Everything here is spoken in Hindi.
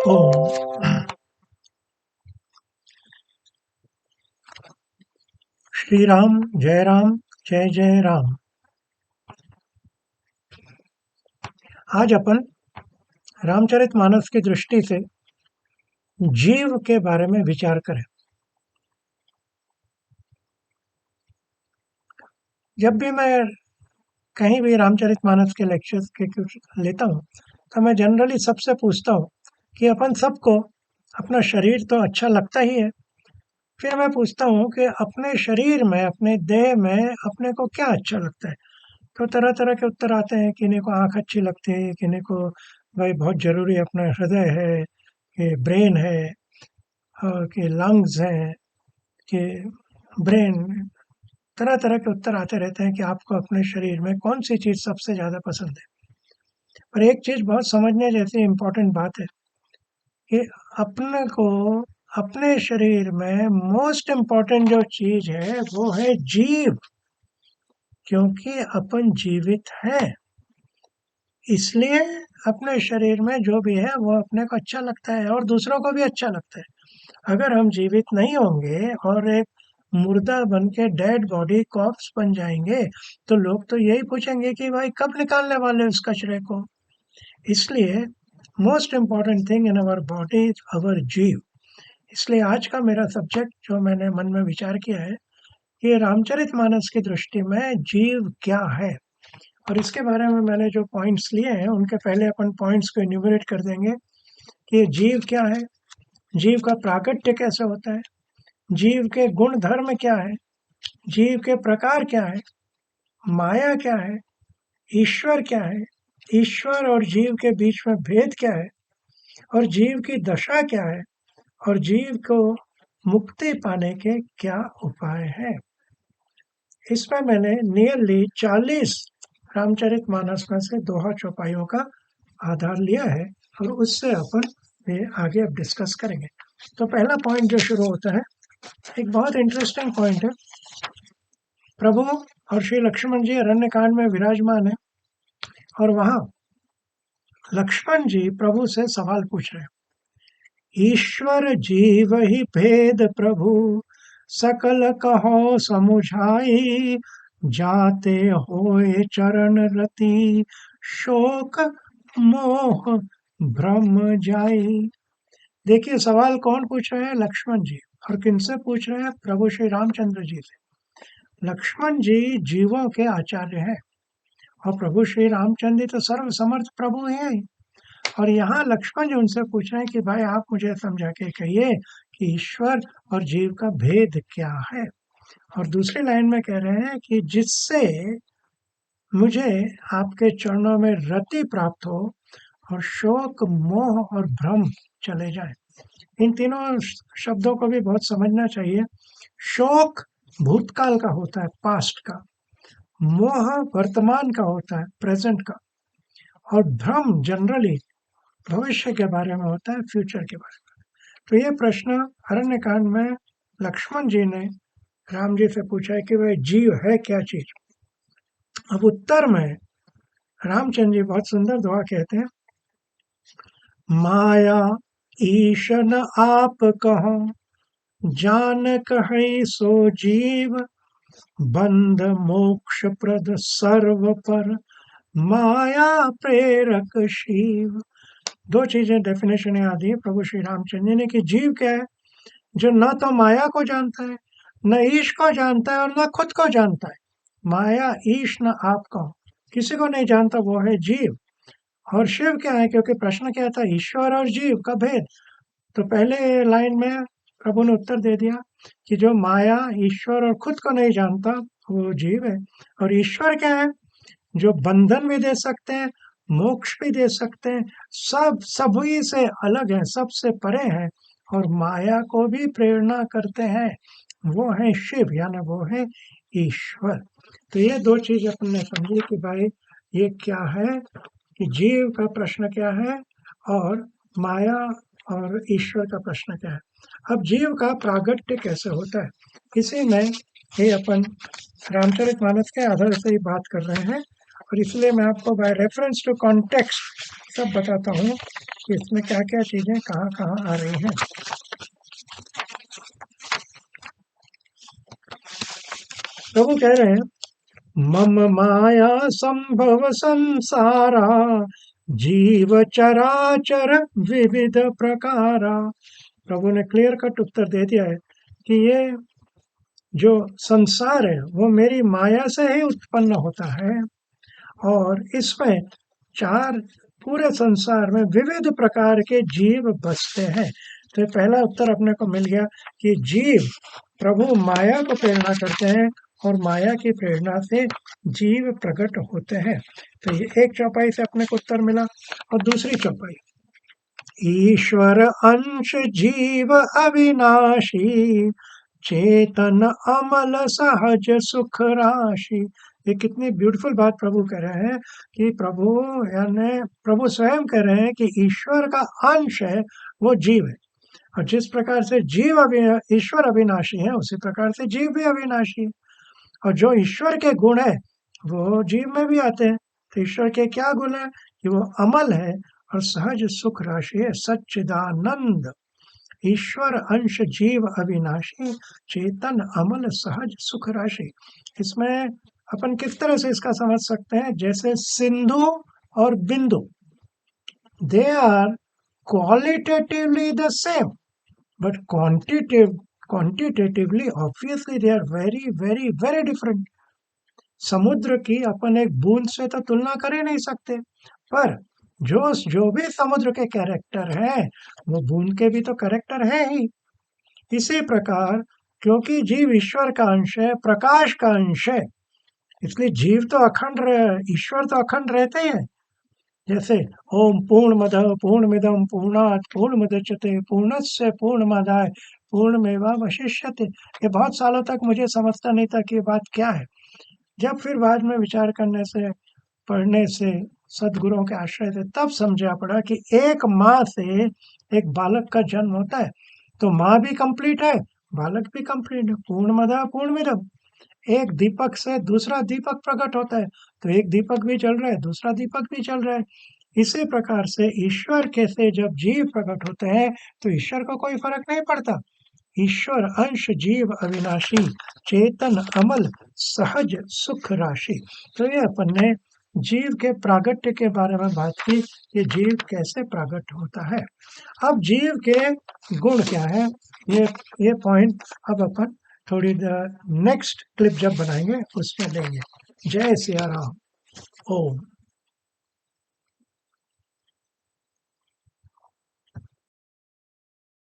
ओम। श्री राम, जय जय राम। आज अपन रामचरितमानस की दृष्टि से जीव के बारे में विचार करें। जब भी मैं कहीं भी रामचरितमानस के लेक्चर्स के कुछ लेता हूँ तो मैं जनरली सबसे पूछता हूँ कि अपन सबको अपना शरीर तो अच्छा लगता ही है। फिर मैं पूछता हूँ कि अपने शरीर में, अपने देह में अपने को क्या अच्छा लगता है। तो तरह तरह के उत्तर आते हैं। किन्हीं को आँख अच्छी लगती है, किन्हीं को भाई बहुत जरूरी अपना हृदय है, कि ब्रेन है, और कि लंग्स हैं, कि ब्रेन। तरह तरह के उत्तर आते रहते हैं कि आपको अपने शरीर में कौन सी चीज़ सबसे ज़्यादा पसंद है। पर एक चीज़ बहुत समझने जैसी इम्पोर्टेंट बात है कि अपने को अपने शरीर में मोस्ट इम्पोर्टेंट जो चीज़ है वो है जीव, क्योंकि अपन जीवित हैं। इसलिए अपने शरीर में जो भी है वो अपने को अच्छा लगता है और दूसरों को भी अच्छा लगता है। अगर हम जीवित नहीं होंगे और एक मुर्दा बन के डेड बॉडी कॉप्स बन जाएंगे तो लोग तो यही पूछेंगे कि भाई कब निकालने वाले उस कचरे को। इसलिए most important thing in our body is our जीव। इसलिए आज का मेरा सब्जेक्ट जो मैंने मन में विचार किया है कि रामचरितमानस की दृष्टि में जीव क्या है, और इसके बारे में मैंने जो पॉइंट्स लिए हैं उनके पहले अपन पॉइंट्स को इन्यूमरेट कर देंगे कि जीव क्या है, जीव का प्राकट्य कैसे होता है, जीव के गुण धर्म क्या है, जीव के प्रकार क्या है, माया क्या है, ईश्वर क्या है, ईश्वर और जीव के बीच में भेद क्या है, और जीव की दशा क्या है, और जीव को मुक्ति पाने के क्या उपाय हैं। इसमें मैंने नियरली 40 रामचरितमानस में से दोहा चौपाइयों का आधार लिया है और उससे अपन ये आगे अब डिस्कस करेंगे। तो पहला पॉइंट जो शुरू होता है, एक बहुत इंटरेस्टिंग पॉइंट है। प्रभु और श्री लक्ष्मण जी अरण्यकांड में विराजमान है और वहां लक्ष्मण जी प्रभु से सवाल पूछ रहे हैं। ईश्वर जीव ही भेद प्रभु सकल कहो समुझाई, जाते होए चरण रति शोक मोह भ्रम जाई। देखिए सवाल कौन पूछ रहे हैं, लक्ष्मण जी। और किनसे पूछ रहे हैं, प्रभु श्री रामचंद्र जी से। लक्ष्मण जी जीवों के आचार्य हैं और प्रभु श्री रामचंद्र जी तो सर्व समर्थ प्रभु हैं। और यहाँ लक्ष्मण जी उनसे पूछ रहे हैं कि भाई आप मुझे समझा के कहिए कि ईश्वर और जीव का भेद क्या है। और दूसरी लाइन में कह रहे हैं कि जिससे मुझे आपके चरणों में रति प्राप्त हो और शोक मोह और भ्रम चले जाए। इन तीनों शब्दों को भी बहुत समझना चाहिए। शोक भूतकाल का होता है, पास्ट का। मोह वर्तमान का होता है, प्रेजेंट का। और भ्रम जनरली भविष्य के बारे में होता है, फ्यूचर के बारे में। तो ये प्रश्न अरण्यकांड में लक्ष्मण जी ने राम जी से पूछा है कि वह जीव है क्या चीज। अब उत्तर में रामचंद्र जी बहुत सुंदर दुआ कहते हैं। माया ईशन आप कहो, जान कहे सो जीव, बंध मोक्ष प्रद सर्व पर, माया प्रेरक शिव। दो चीजें डेफिनेशन याद है प्रभु श्री रामचंद्र जी ने कि जीव क्या है, जो न तो माया को जानता है, न ईश को जानता है और न खुद को जानता है। माया ईश न आप को किसी को नहीं जानता, वो है जीव। और शिव क्या है, क्योंकि प्रश्न क्या था, ईश्वर और जीव का भेद। तो पहले लाइन में प्रभु ने उत्तर दे दिया कि जो माया ईश्वर और खुद को नहीं जानता वो जीव है। और ईश्वर क्या है, जो बंधन भी दे सकते हैं, मोक्ष भी दे सकते हैं, सब सभी से अलग है, सबसे परे है और माया को भी प्रेरणा करते हैं, वो है शिव, यानी वो है ईश्वर। तो ये दो चीज अपन ने समझी कि भाई ये क्या है, कि जीव का प्रश्न क्या है और माया और ईश्वर का प्रश्न क्या है। अब जीव का प्रागट्य कैसे होता है, इसी में ही अपन रामचरितमानस के आधार से ही बात कर रहे हैं। और इसलिए मैं आपको बाय रेफरेंस टू कॉन्टेक्स्ट सब बताता हूँ कि इसमें क्या क्या चीजें कहाँ कहाँ आ रही हैं। प्रभु कह रहे हैं मम माया संभव संसारा जीव चराचर विविध प्रकारा। प्रभु ने क्लियर कट उत्तर दे दिया है कि ये जो संसार है वो मेरी माया से ही उत्पन्न होता है और इसमें चार पूरे संसार में विविध प्रकार के जीव बसते हैं। तो पहला उत्तर अपने को मिल गया कि जीव प्रभु माया को प्रेरणा करते हैं और माया की प्रेरणा से जीव प्रकट होते हैं। तो ये एक चौपाई से अपने को उत्तर मिला। और दूसरी चौपाई, ईश्वर अंश जीव अविनाशी चेतन अमल सहज सुख राशि। ये कितनी ब्यूटीफुल बात प्रभु कह रहे हैं कि प्रभु स्वयं कह रहे हैं कि ईश्वर का अंश है वो जीव है, और जिस प्रकार से ईश्वर अविनाशी है उसी प्रकार से जीव भी अविनाशी है। और जो ईश्वर के गुण है वो जीव में भी आते हैं। तो ईश्वर के क्या गुण है कि वो अमल है और सहज सुख राशि है, सच्चिदानंद। ईश्वर अंश जीव अविनाशी चेतन अमल सहज सुख राशि। इसमें अपन किस तरह से इसका समझ सकते हैं, जैसे सिंधु और बिंदु, they are qualitatively the same but quantitatively obviously they are very very very different. समुद्र की अपन एक बूंद से तो तुलना कर ही नहीं सकते, पर जो भी समुद्र के कैरेक्टर है वो बूंद के भी तो कैरेक्टर है ही। इसी प्रकार क्योंकि जीव ईश्वर का अंश है, प्रकाश का अंश है, इसलिए जीव तो अखंड ईश्वर तो अखंड रहते हैं। जैसे ओम पूर्णमद पूर्णमिदम पूर्णात् पूर्णमुदच्यते पूर्णस्य पूर्णमादाय पूर्णमेवावशिष्यते। ये बहुत सालों तक मुझे समझता नहीं था कि ये बात क्या है। जब फिर बाद में विचार करने से, पढ़ने से, सदगुरुओं के आश्रय से तब समझा पड़ा कि एक माँ से एक बालक का जन्म होता है तो माँ भी कंप्लीट है, बालक भी कंप्लीट है। पूर्णमदा पूर्णमिदम। एक दीपक से दूसरा दीपक प्रकट होता है तो एक दीपक भी चल रहा है, दूसरा दीपक भी चल रहा है। इसी प्रकार से ईश्वर के से जब जीव प्रकट होते हैं तो ईश्वर को कोई फर्क नहीं पड़ता। ईश्वर अंश जीव अविनाशी चेतन अमल सहज सुख राशि। तो ये अपन ने जीव के प्रागट्य के बारे में बात की, ये जीव कैसे प्रागट्य होता है। अब जीव के गुण क्या है, ये पॉइंट अब अपन थोड़ी नेक्स्ट क्लिप जब बनाएंगे उसमें लेंगे। जय सिया राम। ओम।